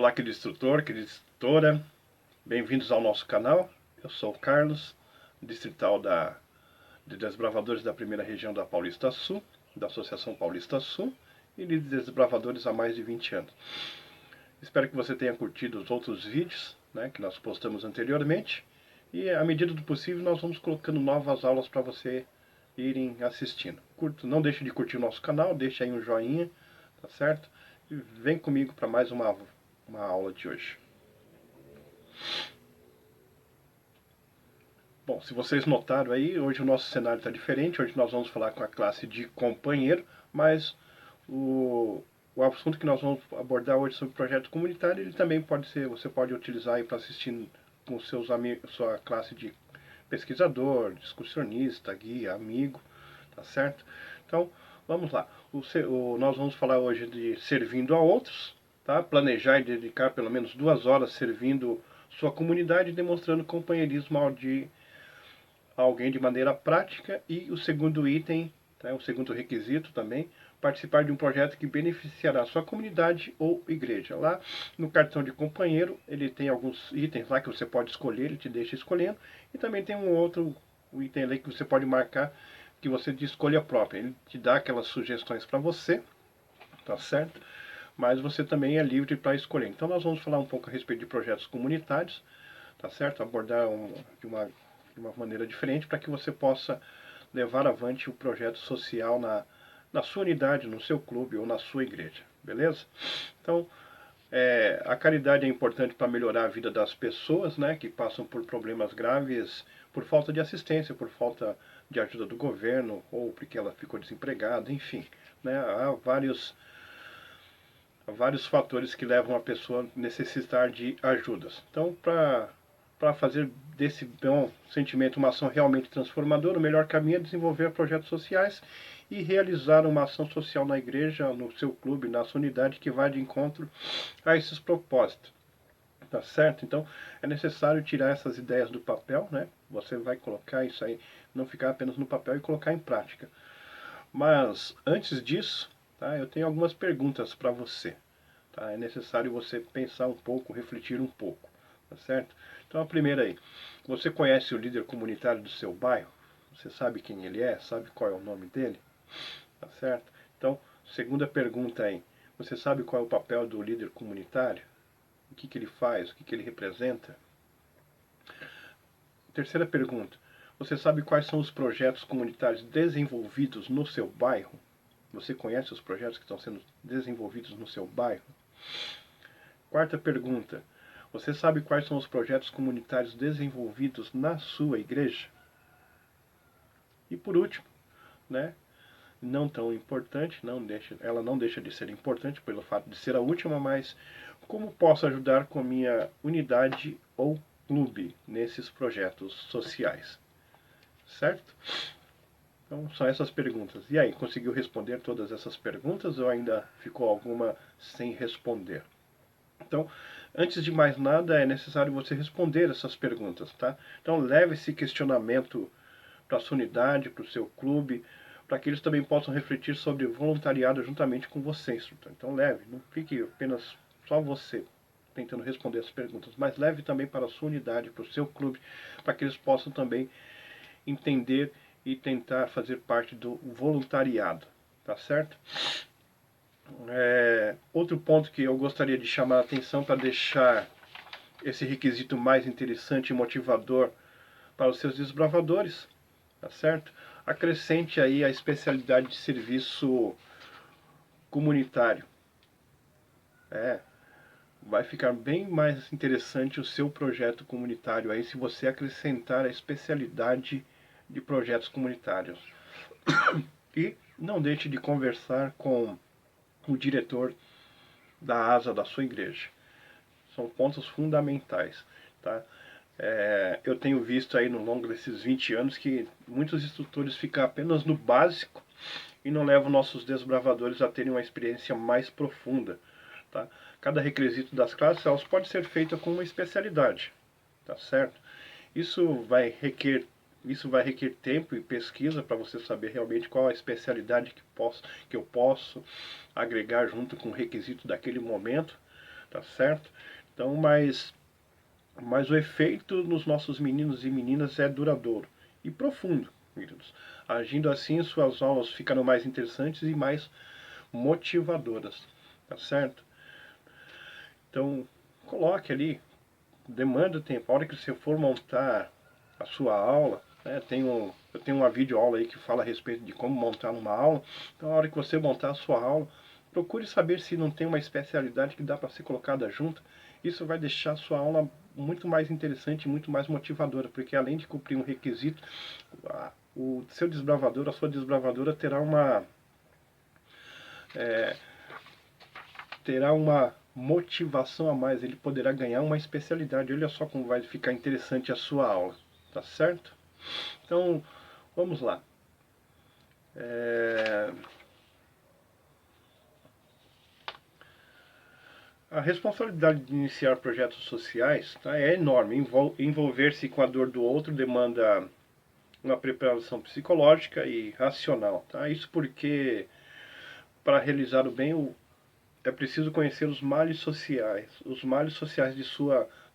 Olá, querido instrutor, querida instrutora, bem-vindos ao nosso canal. Eu sou o Carlos, distrital de Desbravadores da primeira região da Paulista Sul, da Associação Paulista Sul, e de desbravadores há mais de 20 anos. Espero que você tenha curtido os outros vídeos, que nós postamos anteriormente, e à medida do possível nós vamos colocando novas aulas para você irem assistindo. Não deixe de curtir o nosso canal, deixe aí um joinha, tá certo? E vem comigo para mais uma aula de hoje. Bom, se vocês notaram aí, hoje o nosso cenário está diferente. Hoje nós vamos falar com a classe de companheiro, mas o assunto que nós vamos abordar hoje sobre projeto comunitário, ele também pode ser, você pode utilizar para assistir com seus amigos, sua classe de pesquisador, excursionista, guia, amigo, tá certo? Então, vamos lá. Nós vamos falar hoje de servindo a outros, tá? Planejar e dedicar pelo menos 2 horas servindo sua comunidade, demonstrando companheirismo a alguém de maneira prática. E o segundo item, tá? O segundo requisito também, participar de um projeto que beneficiará a sua comunidade ou igreja. Lá no cartão de companheiro, ele tem alguns itens lá que você pode escolher, ele te deixa escolhendo. E também tem um outro item ali que você pode marcar, que você de escolha própria. Ele te dá aquelas sugestões para você, tá certo? Mas você também é livre para escolher. Então nós vamos falar um pouco a respeito de projetos comunitários, tá certo? Abordar de uma maneira diferente para que você possa levar avante o projeto social na sua unidade, no seu clube ou na sua igreja, beleza? Então, a caridade é importante para melhorar a vida das pessoas, que passam por problemas graves, por falta de assistência, por falta de ajuda do governo, ou porque ela ficou desempregada, enfim. Há vários fatores que levam a pessoa a necessitar de ajudas. Então, para fazer desse bom sentimento uma ação realmente transformadora, o melhor caminho é desenvolver projetos sociais e realizar uma ação social na igreja, no seu clube, na sua unidade, que vai de encontro a esses propósitos. Tá certo? Então, é necessário tirar essas ideias do papel, Você vai colocar isso aí, não ficar apenas no papel e colocar em prática. Mas, antes disso, tá, eu tenho algumas perguntas para você. Tá? É necessário você pensar um pouco, refletir um pouco, tá certo? Então a primeira aí, você conhece o líder comunitário do seu bairro? Você sabe quem ele é? Sabe qual é o nome dele? Tá certo? Então, segunda pergunta aí, você sabe qual é o papel do líder comunitário? O que ele faz? O que ele representa? Terceira pergunta, você sabe quais são os projetos comunitários desenvolvidos no seu bairro? Você conhece os projetos que estão sendo desenvolvidos no seu bairro? Quarta pergunta, você sabe quais são os projetos comunitários desenvolvidos na sua igreja? E por último, não tão importante, ela não deixa de ser importante pelo fato de ser a última, mas como posso ajudar com a minha unidade ou clube nesses projetos sociais? Certo? Então são essas perguntas. E aí, conseguiu responder todas essas perguntas ou ainda ficou alguma sem responder? Então, antes de mais nada, é necessário você responder essas perguntas, tá? Então, leve esse questionamento para a sua unidade, para o seu clube, para que eles também possam refletir sobre voluntariado juntamente com você, instrutor. Então, leve, não fique apenas só você tentando responder as perguntas, mas leve também para a sua unidade, para o seu clube, para que eles possam também entender e tentar fazer parte do voluntariado, tá certo? Outro ponto que eu gostaria de chamar a atenção para deixar esse requisito mais interessante e motivador para os seus desbravadores, tá certo? Acrescente aí a especialidade de serviço comunitário. Vai ficar bem mais interessante o seu projeto comunitário aí se você acrescentar a especialidade de projetos comunitários. E não deixe de conversar com o diretor da asa da sua igreja. São pontos fundamentais, tá? Eu tenho visto aí no longo desses 20 anos que muitos instrutores ficam apenas no básico e não levam nossos desbravadores a terem uma experiência mais profunda, tá? Cada requisito das classes elas pode ser feita com uma especialidade, tá certo? Isso vai requerer tempo e pesquisa para você saber realmente qual a especialidade que eu posso agregar junto com o requisito daquele momento, tá certo? Então, mas o efeito nos nossos meninos e meninas é duradouro e profundo, queridos. Agindo assim, suas aulas ficarão mais interessantes e mais motivadoras, tá certo? Então, coloque ali, demanda tempo. A hora que você for montar a sua aula, né, eu tenho uma videoaula aí que fala a respeito de como montar uma aula. Então, a hora que você montar a sua aula, procure saber se não tem uma especialidade que dá para ser colocada junto. Isso vai deixar a sua aula muito mais interessante e muito mais motivadora, porque além de cumprir um requisito, o seu desbravador, a sua desbravadora terá uma motivação a mais, ele poderá ganhar uma especialidade. Olha só como vai ficar interessante a sua aula, tá certo? Então, vamos lá. A responsabilidade de iniciar projetos sociais, tá, é enorme. Envolver-se com a dor do outro demanda uma preparação psicológica e racional. Tá? Isso porque, para realizar o bem, é preciso conhecer os males sociais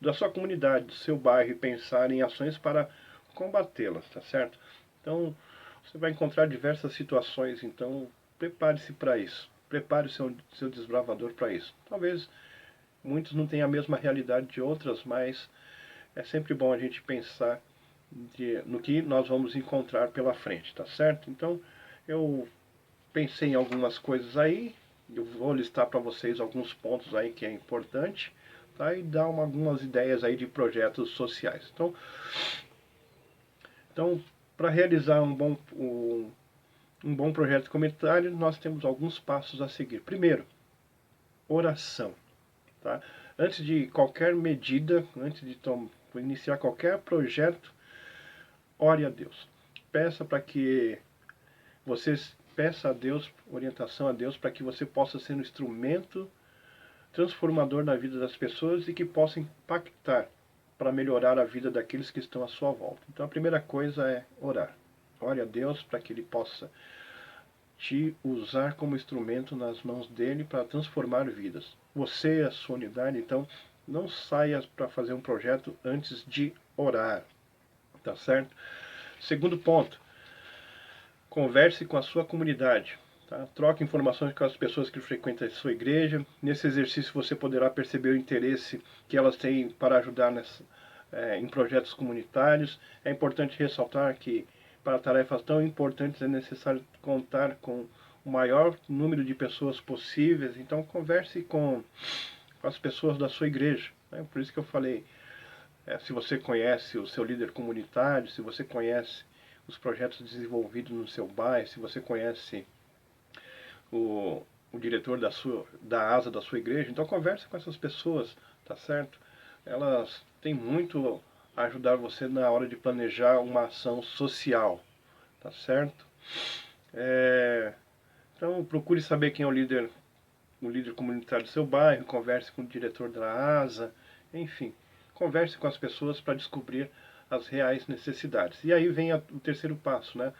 da sua comunidade, do seu bairro, e pensar em ações para combatê-las, tá certo? Então, você vai encontrar diversas situações, então prepare-se para isso. Prepare o seu desbravador para isso. Talvez muitos não tenham a mesma realidade de outras, mas é sempre bom a gente pensar no que nós vamos encontrar pela frente, tá certo? Então, eu pensei em algumas coisas aí, eu vou listar para vocês alguns pontos aí que é importante, tá? E dar algumas ideias aí de projetos sociais. Então para realizar um bom projeto comunitário, nós temos alguns passos a seguir. Primeiro, oração, tá? Antes de qualquer medida, antes de iniciar qualquer projeto, ore a Deus. Peça para que vocês peça a Deus, orientação a Deus, para que você possa ser um instrumento transformador na vida das pessoas e que possa impactar para melhorar a vida daqueles que estão à sua volta. Então a primeira coisa é orar. Ore a Deus para que Ele possa te usar como instrumento nas mãos dele para transformar vidas. Você, a sua unidade, então, não saia para fazer um projeto antes de orar, tá certo? Segundo ponto, converse com a sua comunidade. Tá? Troque informações com as pessoas que frequentam a sua igreja. Nesse exercício você poderá perceber o interesse que elas têm para ajudar em projetos comunitários. É importante ressaltar que para tarefas tão importantes é necessário contar com o maior número de pessoas possíveis. Então converse com as pessoas da sua igreja. Né? Por isso que eu falei, se você conhece o seu líder comunitário, se você conhece os projetos desenvolvidos no seu bairro, se você conhece o diretor da asa da sua igreja, então converse com essas pessoas, tá certo? Elas têm muito a ajudar você na hora de planejar uma ação social, tá certo? Então procure saber quem é o líder comunitário do seu bairro, converse com o diretor da asa, enfim, converse com as pessoas para descobrir as reais necessidades. E aí vem o terceiro passo, né?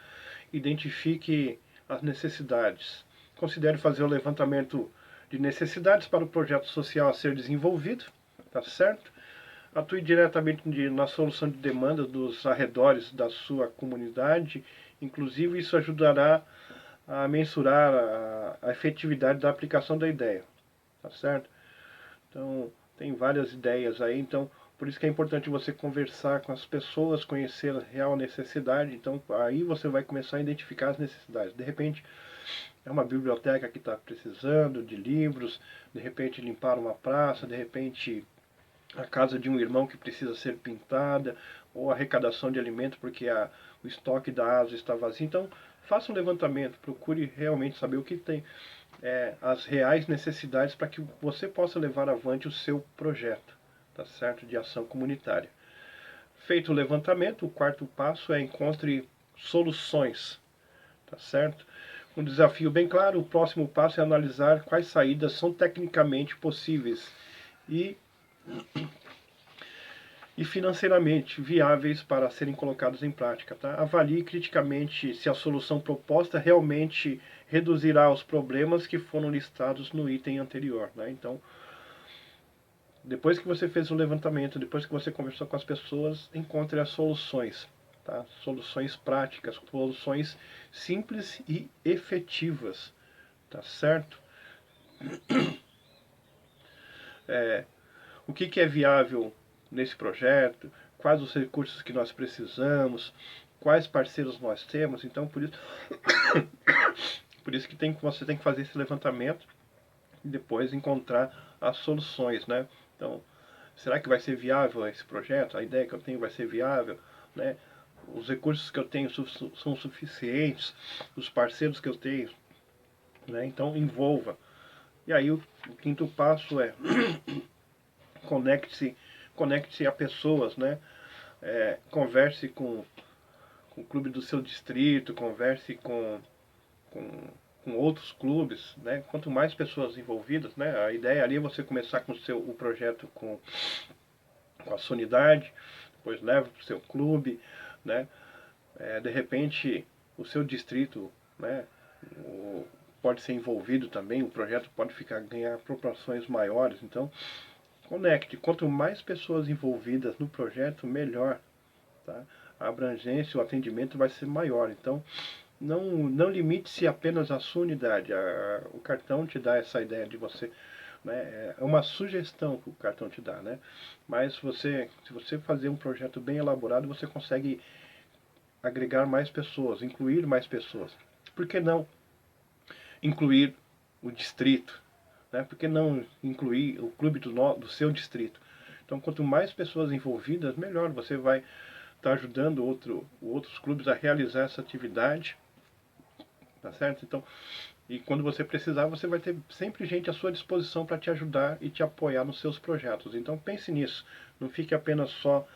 Identifique as necessidades. Considere fazer o levantamento de necessidades para o projeto social a ser desenvolvido, tá certo? Atue diretamente na solução de demanda dos arredores da sua comunidade, inclusive isso ajudará a mensurar a efetividade da aplicação da ideia, tá certo? Então, tem várias ideias aí, então por isso que é importante você conversar com as pessoas, conhecer a real necessidade. Então aí você vai começar a identificar as necessidades. De repente é uma biblioteca que está precisando de livros, de repente limpar uma praça, de repente a casa de um irmão que precisa ser pintada, ou arrecadação de alimento porque o estoque da ASA está vazio. Então faça um levantamento, procure realmente saber o que tem, as reais necessidades para que você possa levar avante o seu projeto, tá certo? De ação comunitária. Feito o levantamento, o quarto passo é encontre soluções, tá certo? Um desafio bem claro, o próximo passo é analisar quais saídas são tecnicamente possíveis e financeiramente viáveis para serem colocados em prática. Tá? Avalie criticamente se a solução proposta realmente reduzirá os problemas que foram listados no item anterior. Né? Então, Depois que você fez o levantamento, depois que você conversou com as pessoas, encontre as soluções, tá? Soluções práticas, soluções simples e efetivas, tá certo? O que é viável nesse projeto, quais os recursos que nós precisamos, quais parceiros nós temos. Então, por isso que você tem que fazer esse levantamento e depois encontrar as soluções, né? Então, será que vai ser viável esse projeto? A ideia que eu tenho vai ser viável, né? Os recursos que eu tenho são suficientes, os parceiros que eu tenho, né? Então, envolva. E aí, o quinto passo é conecte-se a pessoas, né? Converse com o clube do seu distrito, converse com, com outros clubes, né? Quanto mais pessoas envolvidas, né? A ideia ali é você começar com o projeto com a sua unidade, depois leva para o seu clube, né? De repente, o seu distrito, né? Pode ser envolvido também, o projeto pode ganhar proporções maiores. Então, conecte. Quanto mais pessoas envolvidas no projeto, melhor. Tá? A abrangência, o atendimento vai ser maior. Então, não limite-se apenas à sua unidade. O cartão te dá essa ideia de você, né? É uma sugestão que o cartão te dá, né? Mas se você fazer um projeto bem elaborado, você consegue agregar mais pessoas, incluir mais pessoas. Por que não incluir o distrito? Né? Por que não incluir o clube do seu distrito? Então, quanto mais pessoas envolvidas, melhor. Você vai estar ajudando outros clubes a realizar essa atividade, tá certo? Então, e quando você precisar, você vai ter sempre gente à sua disposição para te ajudar e te apoiar nos seus projetos. Então, pense nisso. Não fique apenas só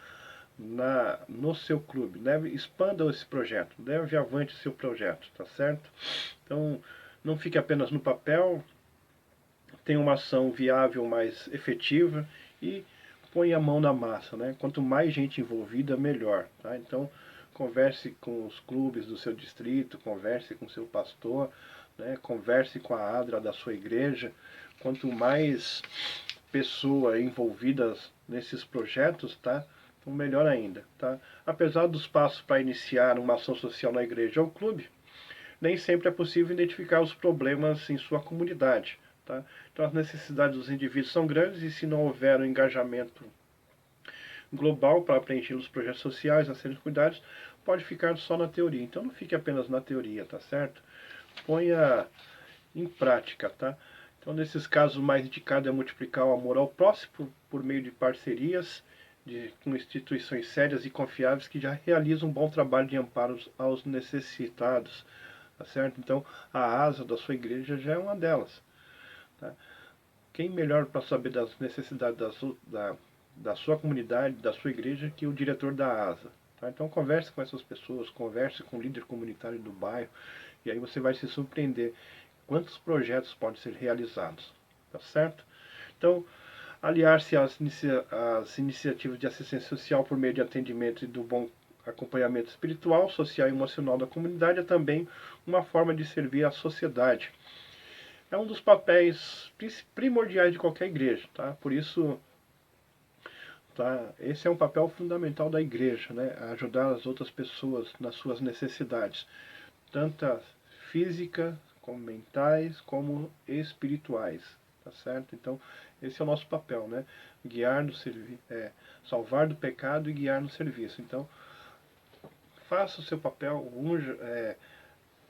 no seu clube. Expanda esse projeto, leve avante o seu projeto, tá certo? Então, não fique apenas no papel, tenha uma ação viável, mais efetiva e põe a mão na massa, né? Quanto mais gente envolvida, melhor, tá? Então, converse com os clubes do seu distrito, converse com o seu pastor, né? Converse com a ADRA da sua igreja. Quanto mais pessoas envolvidas nesses projetos, tá? Então, melhor ainda, tá? Apesar dos passos para iniciar uma ação social na igreja ou clube, nem sempre é possível identificar os problemas em sua comunidade. Tá? Então as necessidades dos indivíduos são grandes e se não houver um engajamento global para preencher os projetos sociais a serem cuidados, pode ficar só na teoria. Então não fique apenas na teoria, tá certo? Ponha em prática, tá? Então nesses casos o mais indicado é multiplicar o amor ao próximo por meio de parcerias com instituições sérias e confiáveis que já realizam um bom trabalho de amparo aos necessitados, tá certo? Então a ASA da sua igreja já é uma delas. Tá? Quem melhor para saber das necessidades da sua comunidade, da sua igreja, que o diretor da ASA? Tá? Então converse com essas pessoas, converse com o líder comunitário do bairro, e aí você vai se surpreender quantos projetos podem ser realizados. Tá certo? Então, aliar-se às iniciativas de assistência social por meio de atendimento e do bom acompanhamento espiritual, social e emocional da comunidade é também uma forma de servir à sociedade. É um dos papéis primordiais de qualquer igreja, tá? Por isso, tá? Esse é um papel fundamental da igreja, né? Ajudar as outras pessoas nas suas necessidades, tanto físicas, como mentais, como espirituais, tá certo? Então, esse é o nosso papel, né? Guiar no salvar do pecado e guiar no serviço. Então, faça o seu papel,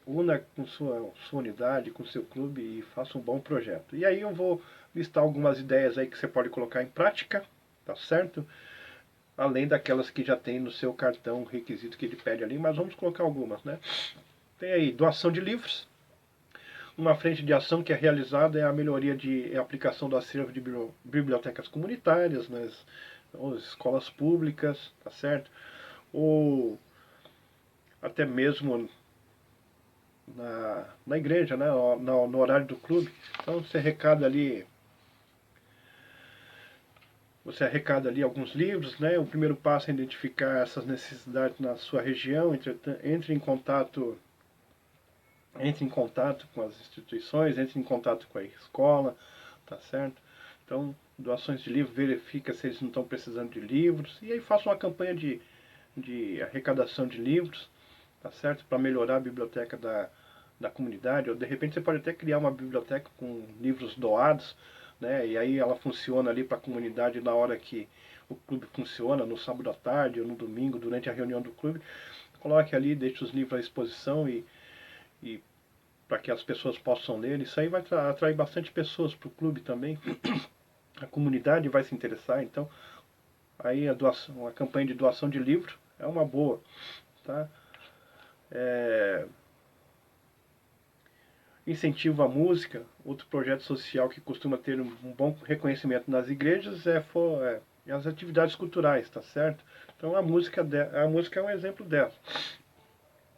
una com sua unidade, com seu clube e faça um bom projeto. E aí eu vou listar algumas ideias aí que você pode colocar em prática, tá certo? Além daquelas que já tem no seu cartão, requisito que ele pede ali, mas vamos colocar algumas, né? Tem aí doação de livros. Uma frente de ação que é realizada é a melhoria de aplicação do acervo de bibliotecas comunitárias nas escolas públicas, tá certo? Ou até mesmo na igreja, né? No horário do clube. Então você arrecada ali alguns livros, né? O primeiro passo é identificar essas necessidades na sua região, entre em contato com as instituições, entre em contato com a escola, tá certo? Então, doações de livros, verifica se eles não estão precisando de livros, e aí faça uma campanha de arrecadação de livros, tá certo? Para melhorar a biblioteca da comunidade, ou de repente você pode até criar uma biblioteca com livros doados, né? E aí ela funciona ali para a comunidade na hora que o clube funciona, no sábado à tarde ou no domingo, durante a reunião do clube. Coloque ali, deixe os livros à exposição e para que as pessoas possam ler. Isso aí vai atrair bastante pessoas para o clube também. A comunidade vai se interessar, então aí uma campanha de doação de livro é uma boa, tá? Incentivo à música, outro projeto social que costuma ter um bom reconhecimento nas igrejas é as atividades culturais, tá certo? Então a música é um exemplo dela.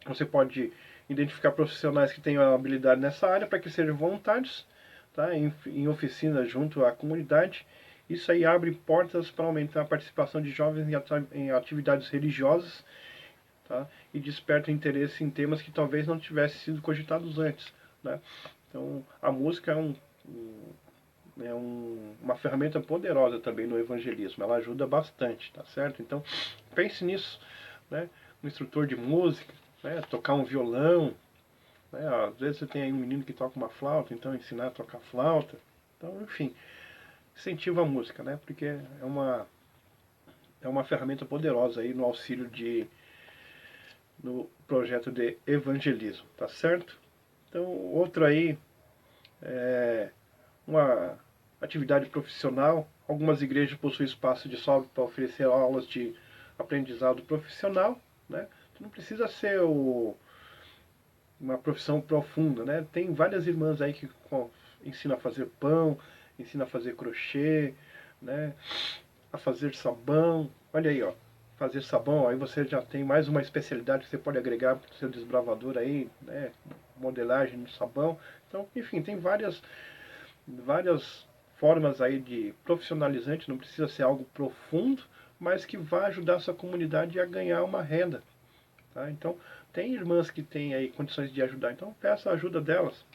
Você pode identificar profissionais que tenham habilidade nessa área para que sejam voluntários, tá? Em oficinas junto à comunidade. Isso aí abre portas para aumentar a participação de jovens em atividades religiosas, tá? E desperta interesse em temas que talvez não tivessem sido cogitados antes, né? Então, a música uma ferramenta poderosa também no evangelismo. Ela ajuda bastante, tá certo? Então, pense nisso, né? Um instrutor de música, né? Tocar um violão, né? Às vezes você tem aí um menino que toca uma flauta, então ensinar a tocar flauta. Então, enfim, incentiva a música, né? Porque é uma ferramenta poderosa aí no auxílio no projeto de evangelismo, tá certo? Então, outro aí é uma atividade profissional. Algumas igrejas possuem espaço de sobra para oferecer aulas de aprendizado profissional, né? Não precisa ser uma profissão profunda, né? Tem várias irmãs aí que ensinam a fazer pão, ensinam a fazer crochê, né? A fazer sabão. Olha aí, ó. Fazer sabão, aí você já tem mais uma especialidade que você pode agregar para o seu desbravador aí, né? Modelagem no sabão. Então, enfim, tem várias formas aí de profissionalizante, não precisa ser algo profundo, mas que vai ajudar a sua comunidade a ganhar uma renda. Tá? Então, tem irmãs que têm aí condições de ajudar, então peça a ajuda delas,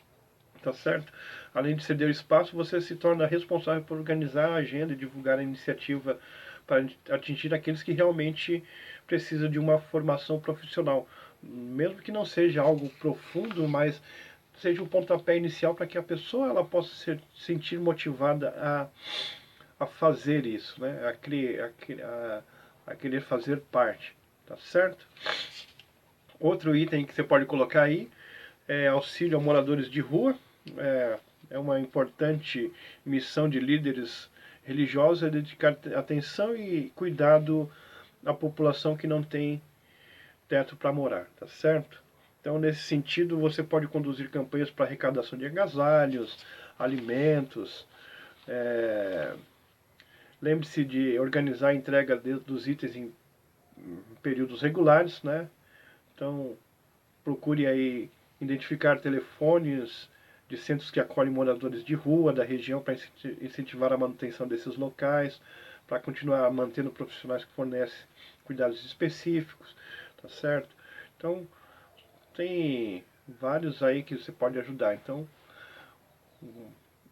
tá certo? Além de ceder o espaço, você se torna responsável por organizar a agenda e divulgar a iniciativa para atingir aqueles que realmente precisam de uma formação profissional. Mesmo que não seja algo profundo, mas seja o pontapé inicial para que a pessoa ela possa se sentir motivada a fazer isso, né? A querer fazer parte, tá certo? Outro item que você pode colocar aí é auxílio a moradores de rua. É uma importante missão de líderes religiosos é dedicar atenção e cuidado à população que não tem teto para morar, tá certo? Então, nesse sentido, você pode conduzir campanhas para arrecadação de agasalhos, alimentos. Lembre-se de organizar a entrega dos itens em períodos regulares, né? Então, procure aí identificar telefones de centros que acolhem moradores de rua da região para incentivar a manutenção desses locais, para continuar mantendo profissionais que fornecem cuidados específicos, tá certo? Então, tem vários aí que você pode ajudar. Então,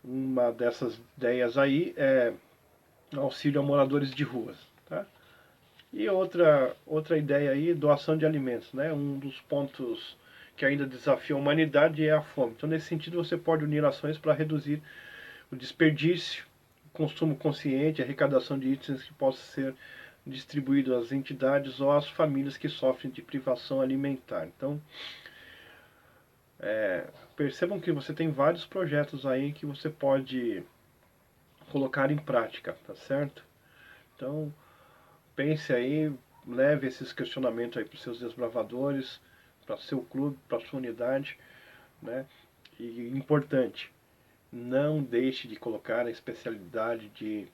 uma dessas ideias aí é auxílio a moradores de ruas, tá? E outra ideia aí, doação de alimentos, né? Um dos pontos que ainda desafia a humanidade é a fome. Então, nesse sentido, você pode unir ações para reduzir o desperdício, o consumo consciente, a arrecadação de itens que possam ser distribuídos às entidades ou às famílias que sofrem de privação alimentar. Então, percebam que você tem vários projetos aí que você pode colocar em prática, tá certo? Então, pense aí, leve esses questionamentos aí para os seus desbravadores, para o seu clube, para a sua unidade, né? E importante, não deixe de colocar a especialidade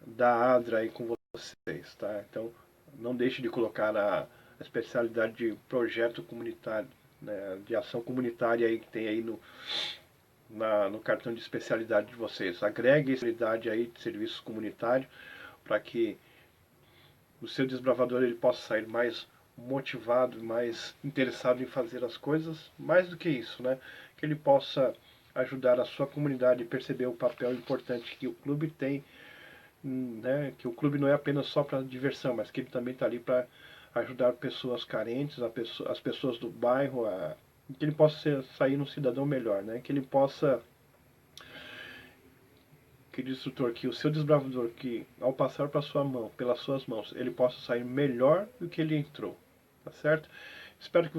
da ADRA aí com vocês, tá? Então, não deixe de colocar a especialidade de projeto comunitário, né, de ação comunitária aí que tem aí no cartão de especialidade de vocês. Agregue a especialidade aí de serviço comunitário para que o seu desbravador ele possa sair mais motivado, mais interessado em fazer as coisas, mais do que isso, né? Que ele possa ajudar a sua comunidade a perceber o papel importante que o clube tem, né? Que o clube não é apenas só para diversão, mas que ele também está ali para ajudar pessoas carentes, as pessoas do bairro, que ele possa sair um cidadão melhor, né? Que ele possa, aquele instrutor, que o seu desbravador, que ao passar para sua mão, pelas suas mãos, ele possa sair melhor do que ele entrou, tá certo? Espero que